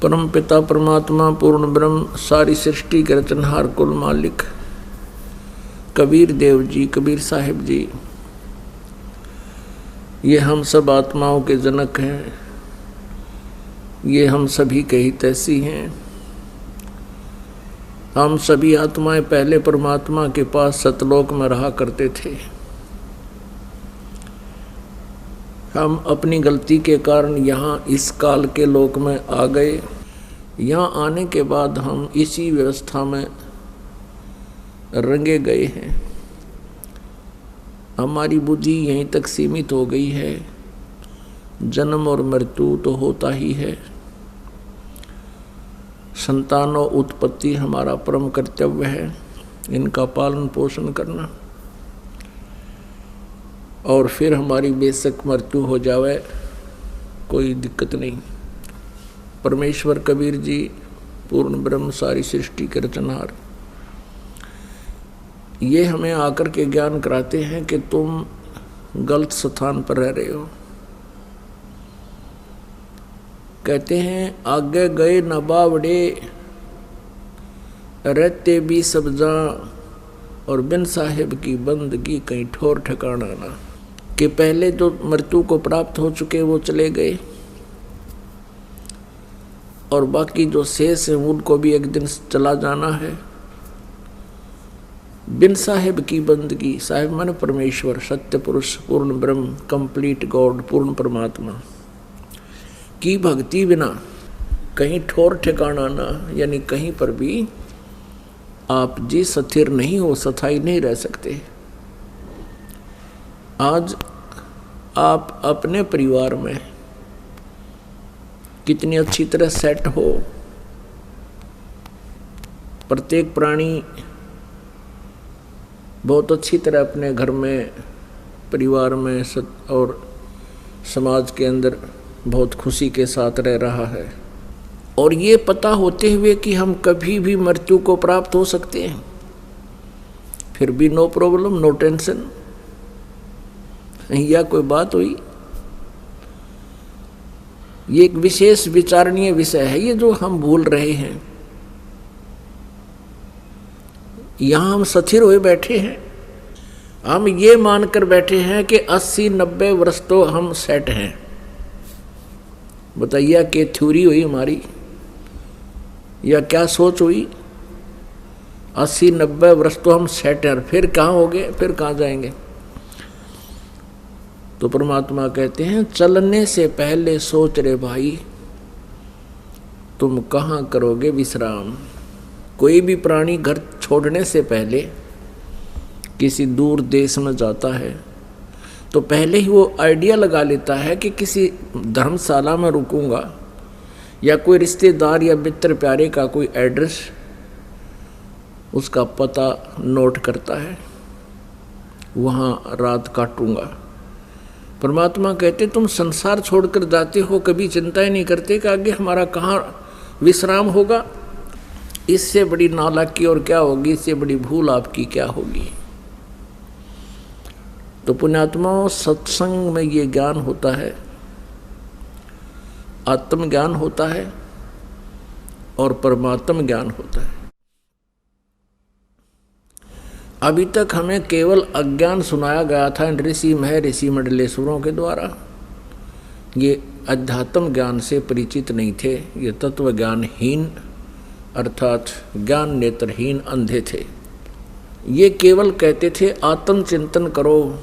परम पिता परमात्मा पूर्ण ब्रह्म सारी सृष्टि के रचनहार कुल मालिक कबीर देव जी, कबीर साहिब जी, ये हम सब आत्माओं के जनक हैं, ये हम सभी के हितैषी हैं। हम सभी आत्माएं पहले परमात्मा के पास सतलोक में रहा करते थे। हम अपनी गलती के कारण यहाँ इस काल के लोक में आ गए। यहाँ आने के बाद हम इसी व्यवस्था में रंगे गए हैं। हमारी बुद्धि यहीं तक सीमित हो गई है। जन्म और मृत्यु तो होता ही है। संतान और उत्पत्ति हमारा परम कर्तव्य है, इनका पालन पोषण करना। और फिर हमारी बेशक मृत्यु हो जावे, कोई दिक्कत नहीं। परमेश्वर कबीर जी पूर्ण ब्रह्म सारी सृष्टि के रचनहार, ये हमें आकर के ज्ञान कराते हैं कि तुम गलत स्थान पर रह रहे हो। कहते हैं आगे गए न बावड़े, रहते भी सब जहाँ, और बिन साहिब की बंदगी कहीं ठोर ठिकाना ना। कि पहले जो मृत्यु को प्राप्त हो चुके वो चले गए, और बाकी जो शेष है उनको भी एक दिन चला जाना है। बिन साहिब की बंदगी, साहिब माने परमेश्वर, सत्य पुरुष, पूर्ण ब्रह्म, कंप्लीट गॉड, पूर्ण परमात्मा की भक्ति बिना कहीं ठोर ठिकाना ना, यानी कहीं पर भी आप जी स्थिर नहीं हो, स्थायी नहीं रह सकते। आज आप अपने परिवार में कितनी अच्छी तरह सेट हो। प्रत्येक प्राणी बहुत अच्छी तरह अपने घर में, परिवार में और समाज के अंदर बहुत खुशी के साथ रह रहा है। और ये पता होते हुए कि हम कभी भी मृत्यु को प्राप्त हो सकते हैं, फिर भी नो प्रॉब्लम, नो टेंशन। या कोई बात हुई? ये एक विशेष विचारणीय विषय है, ये जो हम भूल रहे हैं। यहाँ हम स्थिर हुए बैठे हैं, हम ये मानकर बैठे हैं कि 80-90 वर्ष तो हम सेट हैं। बताइए क्या थ्योरी हुई हमारी, या क्या सोच हुई? 80-90 वर्ष तो हम सेट हैं, फिर कहाँ होंगे, फिर कहाँ जाएंगे? तो परमात्मा कहते हैं चलने से पहले सोच रे भाई, तुम कहाँ करोगे विश्राम। कोई भी प्राणी घर छोड़ने से पहले किसी दूर देश में जाता है तो पहले ही वो आइडिया लगा लेता है कि किसी धर्मशाला में रुकूंगा, या कोई रिश्तेदार या मित्र प्यारे का कोई एड्रेस, उसका पता नोट करता है, वहाँ रात काटूंगा। परमात्मा कहते तुम संसार छोड़कर जाते हो, कभी चिंता ही नहीं करते कि आगे हमारा कहाँ विश्राम होगा। इससे बड़ी नालायकी और क्या होगी, इससे बड़ी भूल आपकी क्या होगी। तो पुण्यात्माओं, सत्संग में ये ज्ञान होता है, आत्मज्ञान होता है और परमात्म ज्ञान होता है। अभी तक हमें केवल अज्ञान सुनाया गया था ऋषि मंडलेश्वरों के द्वारा। ये अध्यात्म ज्ञान से परिचित नहीं थे, ये तत्व ज्ञानहीन अर्थात ज्ञान नेत्रहीन अंधे थे। ये केवल कहते थे आत्म चिंतन करो,